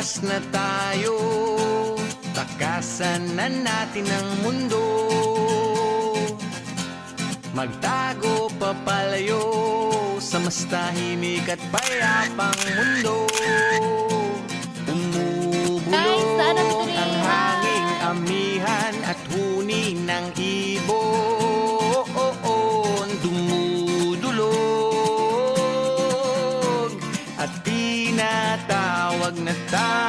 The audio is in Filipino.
Lumabas na tayo, takasan na natin ang mundo. Magtago papalayo sa mas tahimik at payapang mundo. Guys, saan ang Umubulong tuloy? ang hanging amihan at huni ng ibon. Dumudulog at tinatawag na tayo